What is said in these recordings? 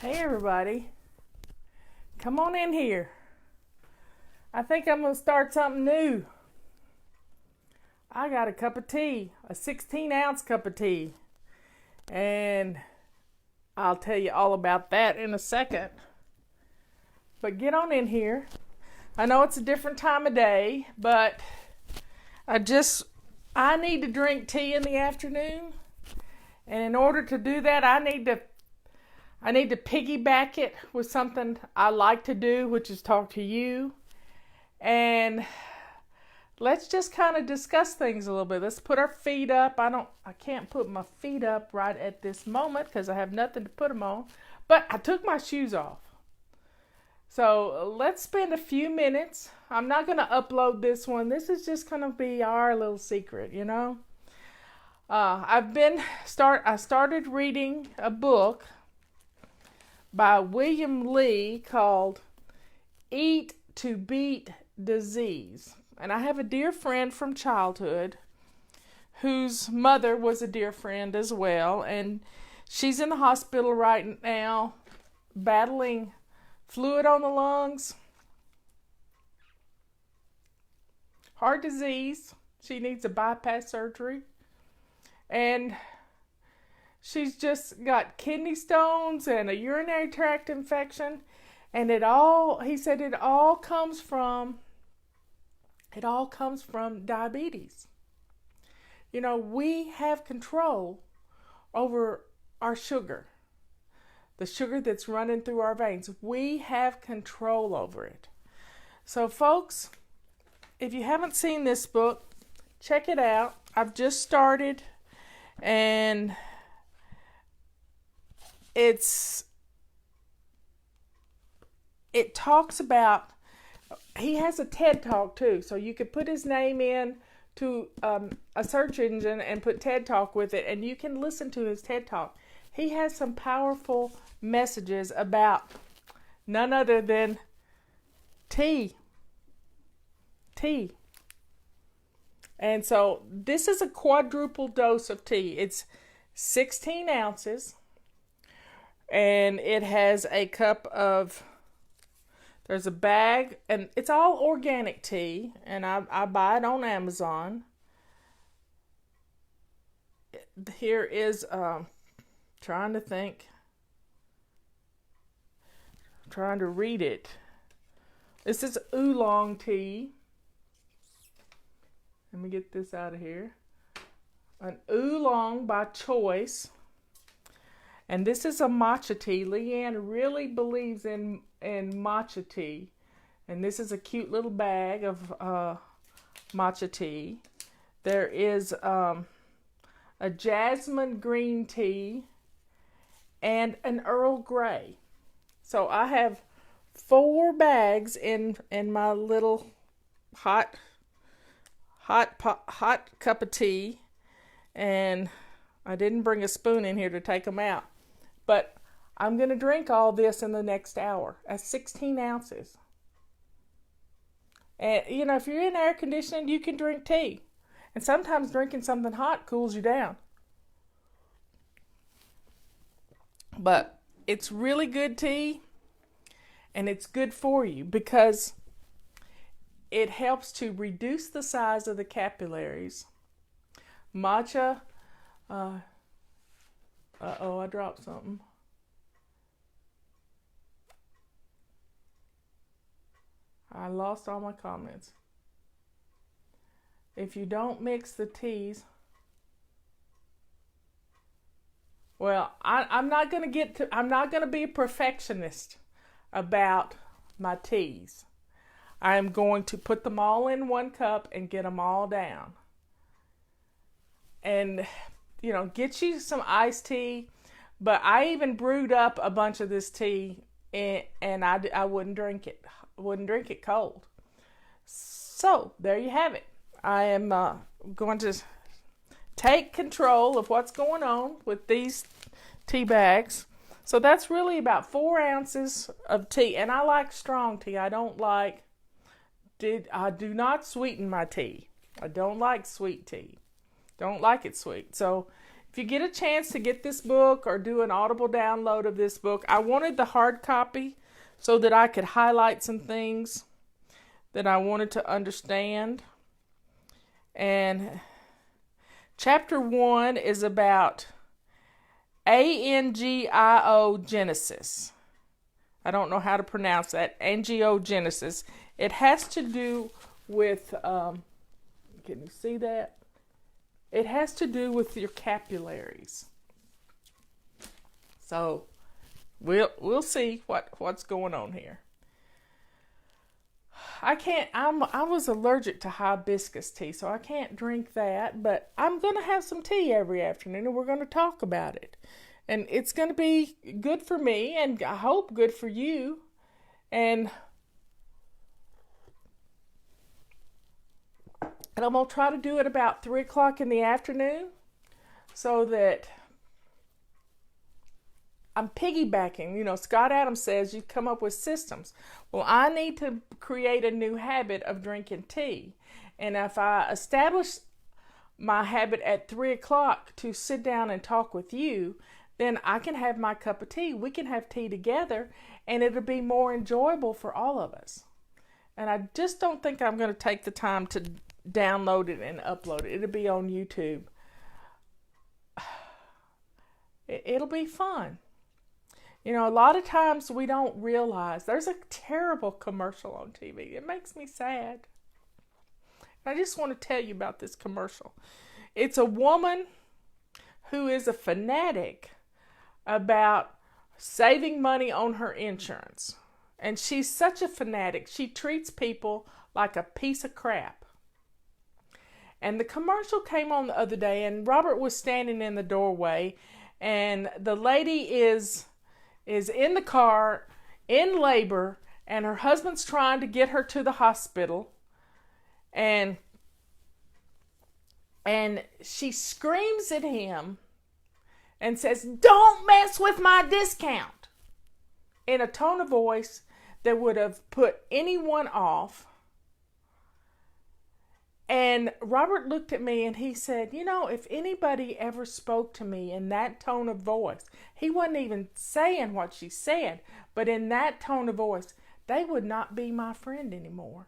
Hey everybody, come on in here. I think I'm going to start something new. I got a cup of tea, a 16-ounce cup of tea, and I'll tell you all about that in a second. But get on in here. I know it's a different time of day, but I need to drink tea in the afternoon, and in order to do that, I need to piggyback it with something I like to do, which is talk to you. And let's just kind of discuss things a little bit. Let's put our feet up. I can't put my feet up right at this moment because I have nothing to put them on. But I took my shoes off. So let's spend a few minutes. I'm not going to upload this one. This is just going to be our little secret, you know. I started reading a book by William Lee called Eat to Beat Disease. And I have a dear friend from childhood whose mother was a dear friend as well. And she's in the hospital right now battling fluid on the lungs, heart disease. She needs a bypass surgery. And she's just got kidney stones and a urinary tract infection. And he said it all comes from diabetes. You know, we have control over our sugar. The sugar that's running through our veins. We have control over it. So folks, if you haven't seen this book, check it out. I've just started, and it talks about, he has a TED Talk too, so you could put his name in to a search engine and put TED Talk with it, and you can listen to his TED Talk. He has some powerful messages about none other than tea. And so this is a quadruple dose of tea. It's 16 ounces, and it has a cup of, there's a bag, and it's all organic tea, and I buy it on Amazon. Here is, trying to read it. This is oolong tea. Let me get this out of here. An oolong by choice. And this is a matcha tea. Leanne really believes in matcha tea. And this is a cute little bag of matcha tea. There is a jasmine green tea and an Earl Grey. So I have 4 bags in my little hot cup of tea, and I didn't bring a spoon in here to take them out. But I'm going to drink all this in the next hour. That's 16 ounces. And, you know, if you're in air conditioning, you can drink tea. And sometimes drinking something hot cools you down. But it's really good tea, and it's good for you because it helps to reduce the size of the capillaries. Matcha, I dropped something. I lost all my comments. If you don't mix the teas, well, I'm not going to be a perfectionist about my teas. I'm going to put them all in one cup and get them all down. And, you know, get you some iced tea. But I even brewed up a bunch of this tea, and I wouldn't drink it. Wouldn't drink it cold. So, there you have it. I am going to take control of what's going on with these tea bags. So that's really about 4 ounces of tea. And I like strong tea. I do not sweeten my tea. I don't like sweet tea. Don't like it sweet. So if you get a chance to get this book or do an Audible download of this book, I wanted the hard copy so that I could highlight some things that I wanted to understand. And chapter 1 is about angiogenesis. I don't know how to pronounce that. Angiogenesis. It has to do with, can you see that? It has to do with your capillaries. So we'll see what's going on here. I was allergic to hibiscus tea, so I can't drink that, but I'm going to have some tea every afternoon and we're going to talk about it. And it's going to be good for me and I hope good for you. And I'm going to try to do it about 3 o'clock in the afternoon so that I'm piggybacking. You know, Scott Adams says you come up with systems. Well, I need to create a new habit of drinking tea. And if I establish my habit at 3 o'clock to sit down and talk with you, then I can have my cup of tea. We can have tea together and it'll be more enjoyable for all of us. And I just don't think I'm going to take the time to download it and upload it. It'll be on YouTube. It'll be fun. You know, a lot of times we don't realize there's a terrible commercial on TV. It makes me sad. I just want to tell you about this commercial. It's a woman who is a fanatic about saving money on her insurance. And she's such a fanatic. She treats people like a piece of crap. And the commercial came on the other day, and Robert was standing in the doorway, and the lady is in the car in labor, and her husband's trying to get her to the hospital, and she screams at him and says, "Don't mess with my discount," in a tone of voice that would have put anyone off. And Robert looked at me and he said, you know, if anybody ever spoke to me in that tone of voice, he wasn't even saying what she said, but in that tone of voice, they would not be my friend anymore.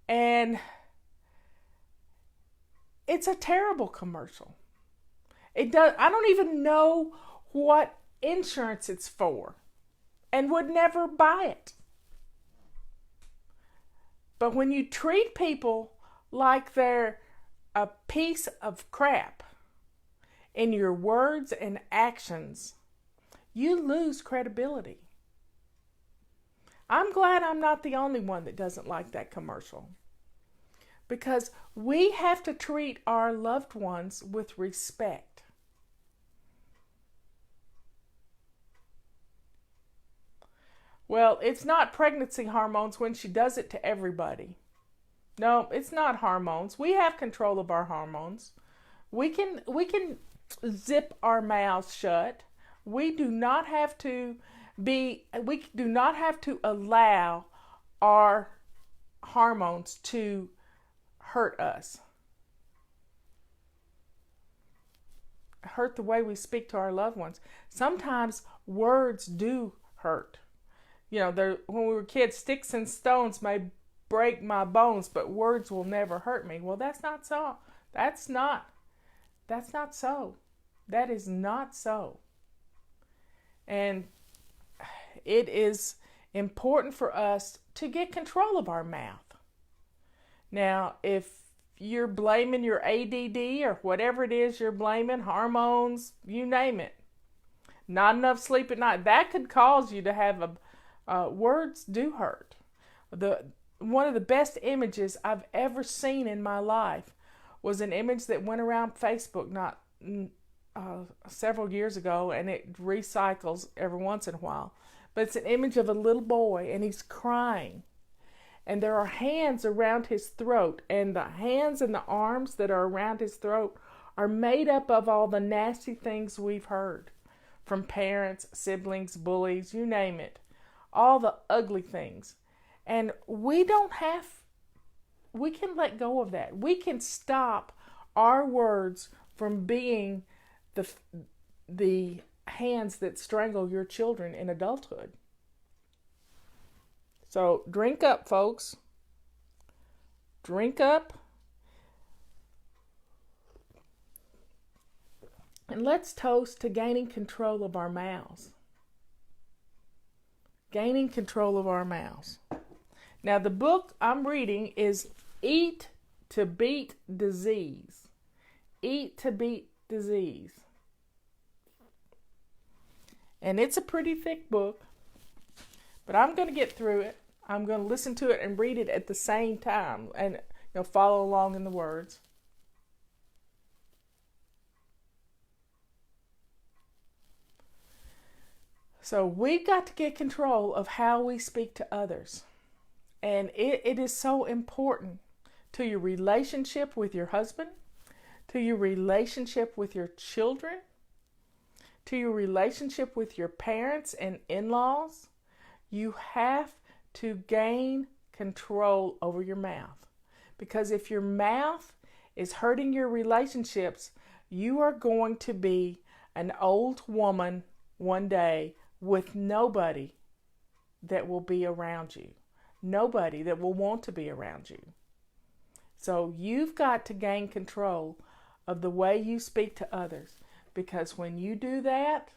And it's a terrible commercial. I don't even know what insurance it's for and would never buy it. But when you treat people like they're a piece of crap in your words and actions, you lose credibility. I'm glad I'm not the only one that doesn't like that commercial. Because we have to treat our loved ones with respect. Well, it's not pregnancy hormones when she does it to everybody. No, it's not hormones. We have control of our hormones. We can zip our mouths shut. We do not have to allow our hormones to hurt us. Hurt the way we speak to our loved ones. Sometimes words do hurt. You know, when we were kids, sticks and stones may break my bones, but words will never hurt me. Well, that's not so. That's not so. That is not so. And it is important for us to get control of our mouth. Now, if you're blaming your ADD or whatever it is you're blaming, hormones, you name it, not enough sleep at night, that could cause you to have words do hurt. One of the best images I've ever seen in my life was an image that went around Facebook several years ago, and it recycles every once in a while. But it's an image of a little boy, and he's crying. And there are hands around his throat, and the hands and the arms that are around his throat are made up of all the nasty things we've heard from parents, siblings, bullies, you name it. All the ugly things. And we can let go of that. We can stop our words from being the hands that strangle your children in adulthood. So drink up, folks. Drink up. And let's toast to gaining control of our mouths. Gaining control of our mouths. Now, the book I'm reading is Eat to Beat Disease. Eat to Beat Disease. And it's a pretty thick book, but I'm going to get through it. I'm going to listen to it and read it at the same time and follow along in the words. So we've got to get control of how we speak to others. And it is so important to your relationship with your husband, to your relationship with your children, to your relationship with your parents and in-laws. You have to gain control over your mouth. Because if your mouth is hurting your relationships, you are going to be an old woman one day with nobody that will be around you. Nobody that will want to be around you. So you've got to gain control of the way you speak to others. Because when you do that,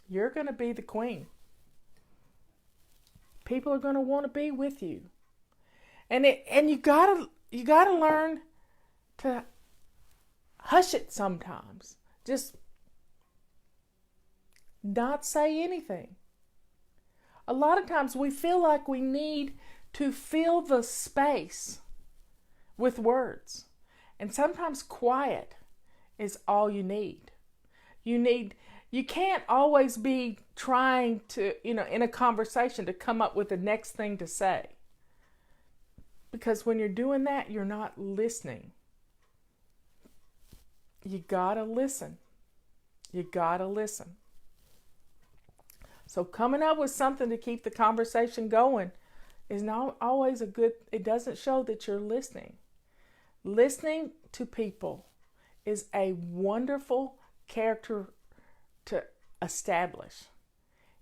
you're going to be the queen. People are going to want to be with you. And you gotta learn to hush it sometimes. Just not say anything. A lot of times we feel like we need to fill the space with words. And sometimes quiet is all you need. You can't always be trying to, in a conversation to come up with the next thing to say. Because when you're doing that, you're not listening. You gotta listen. You gotta listen. So coming up with something to keep the conversation going is not always it doesn't show that you're listening. Listening to people is a wonderful character to establish.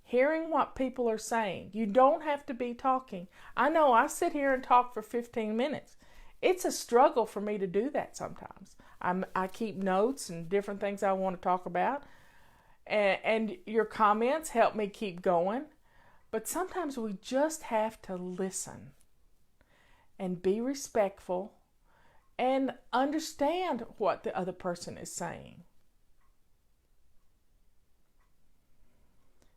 Hearing what people are saying. You don't have to be talking. I know I sit here and talk for 15 minutes. It's a struggle for me to do that sometimes. I keep notes and different things I want to talk about. And your comments help me keep going. But sometimes we just have to listen and be respectful and understand what the other person is saying.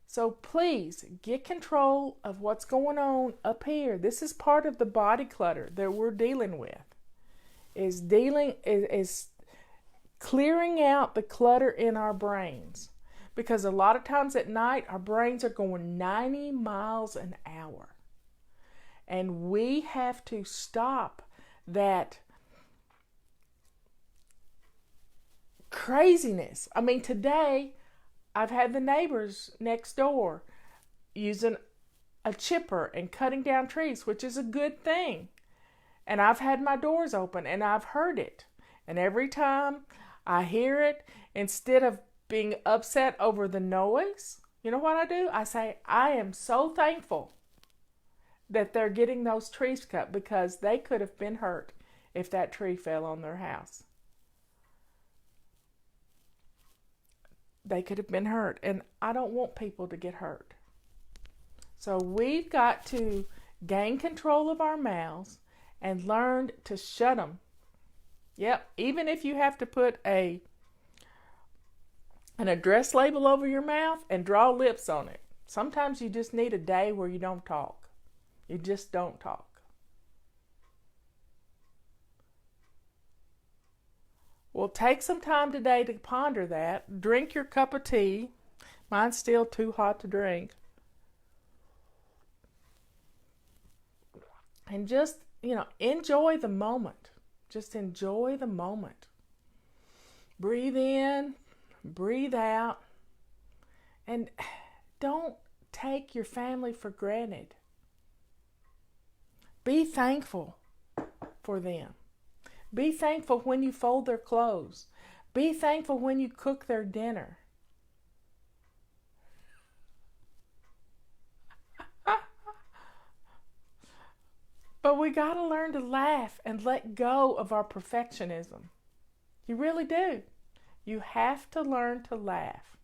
So please get control of what's going on up here. This is part of the body clutter that we're dealing with. Is clearing out the clutter in our brains. Because a lot of times at night, our brains are going 90 miles an hour. And we have to stop that craziness. I mean, today, I've had the neighbors next door using a chipper and cutting down trees, which is a good thing. And I've had my doors open and I've heard it. And every time I hear it, instead of being upset over the noise, you know what I do? I say, I am so thankful that they're getting those trees cut because they could have been hurt if that tree fell on their house. They could have been hurt, and I don't want people to get hurt. So we've got to gain control of our mouths and learn to shut them. Yep, even if you have to put an address label over your mouth and draw lips on it. Sometimes you just need a day where you don't talk. You just don't talk. Well, take some time today to ponder that. Drink your cup of tea. Mine's still too hot to drink. And just, enjoy the moment. Just enjoy the moment. Breathe in, breathe out, and don't take your family for granted. Be thankful for them. Be thankful when you fold their clothes. Be thankful when you cook their dinner. But we got to learn to laugh and let go of our perfectionism. You really do. You have to learn to laugh.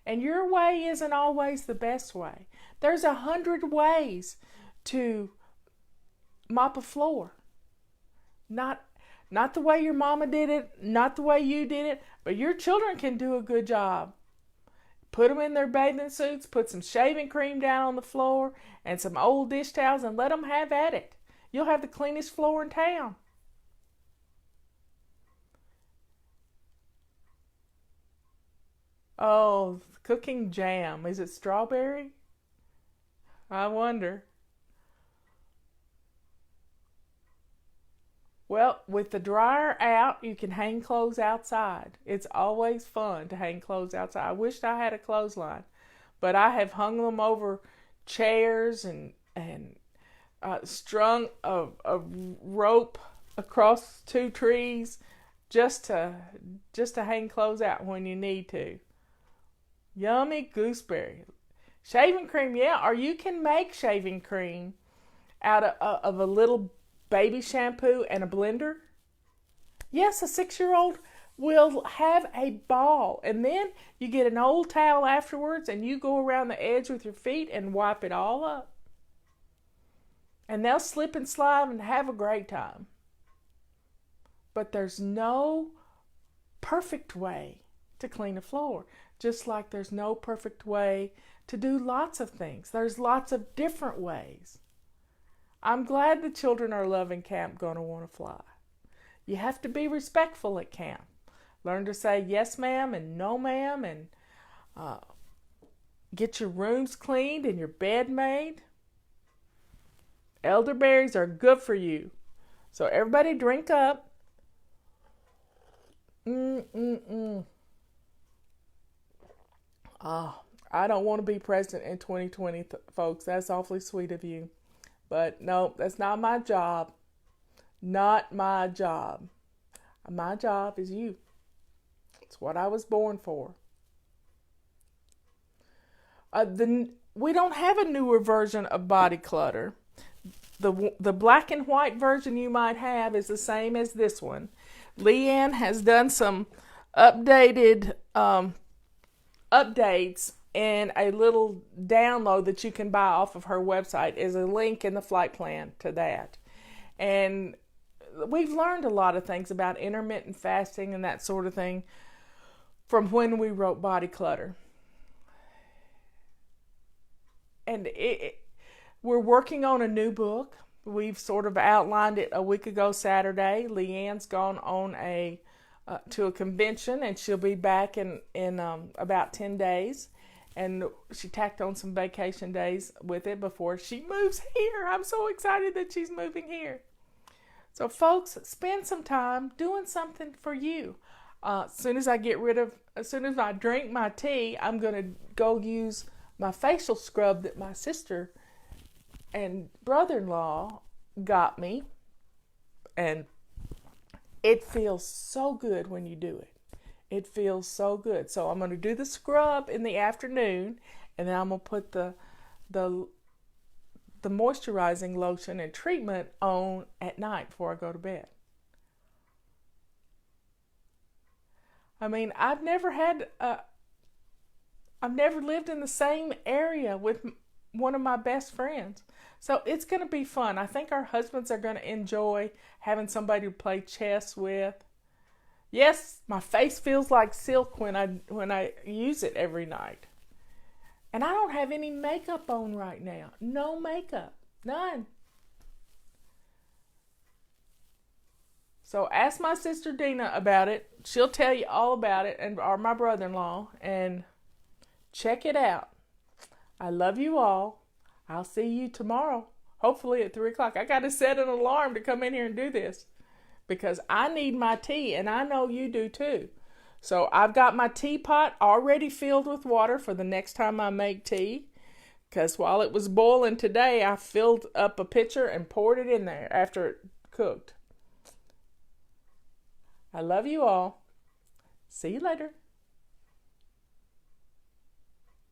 And your way isn't always the best way. There's 100 ways to mop a floor. Not the way your mama did it, not the way you did it, but your children can do a good job. Put them in their bathing suits, put some shaving cream down on the floor and some old dish towels and let them have at it. You'll have the cleanest floor in town. Oh, cooking jam. Is it strawberry? I wonder. Well, with the dryer out, you can hang clothes outside. It's always fun to hang clothes outside. I wished I had a clothesline, but I have hung them over chairs and strung a rope across 2 trees just to hang clothes out when you need to. Yummy gooseberry. Shaving cream, yeah, or you can make shaving cream out of a little baby shampoo and a blender. Yes, a 6-year-old will have a ball. And then you get an old towel afterwards and you go around the edge with your feet and wipe it all up. And they'll slip and slide and have a great time. But there's no perfect way to clean a floor. Just like there's no perfect way to do lots of things. There's lots of different ways. I'm glad the children are loving Camp Gonna Wanna Fly. You have to be respectful at camp. Learn to say yes ma'am and no ma'am, and get your rooms cleaned and your bed made. Elderberries are good for you. So everybody drink up. Oh, I don't want to be president in 2020, folks. That's awfully sweet of you. But no, that's not my job. Not my job. My job is you. It's what I was born for. We don't have a newer version of body clutter. The black and white version you might have is the same as this one. Leanne has done some updated updates, and a little download that you can buy off of her website is a link in the flight plan to that. And we've learned a lot of things about intermittent fasting and that sort of thing from when we wrote Body Clutter. And we're working on a new book. We've sort of outlined it a week ago Saturday. Leanne's gone on to a convention, and she'll be back in about 10 days. And she tacked on some vacation days with it before she moves here. I'm so excited that she's moving here. So folks, spend some time doing something for you. As soon as I drink my tea, I'm going to go use my facial scrub that my sister and brother-in-law got me. And it feels so good when you do it. It feels so good. So I'm going to do the scrub in the afternoon, and then I'm going to put the moisturizing lotion and treatment on at night before I go to bed. I mean, I've never lived in the same area with one of my best friends. So it's going to be fun. I think our husbands are going to enjoy having somebody to play chess with. Yes, my face feels like silk when I use it every night. And I don't have any makeup on right now. No makeup. None. So ask my sister Dina about it. She'll tell you all about it, or my brother-in-law, and check it out. I love you all. I'll see you tomorrow, hopefully at 3 o'clock. I got to set an alarm to come in here and do this because I need my tea, and I know you do too. So I've got my teapot already filled with water for the next time I make tea, because while it was boiling today, I filled up a pitcher and poured it in there after it cooked. I love you all. See you later.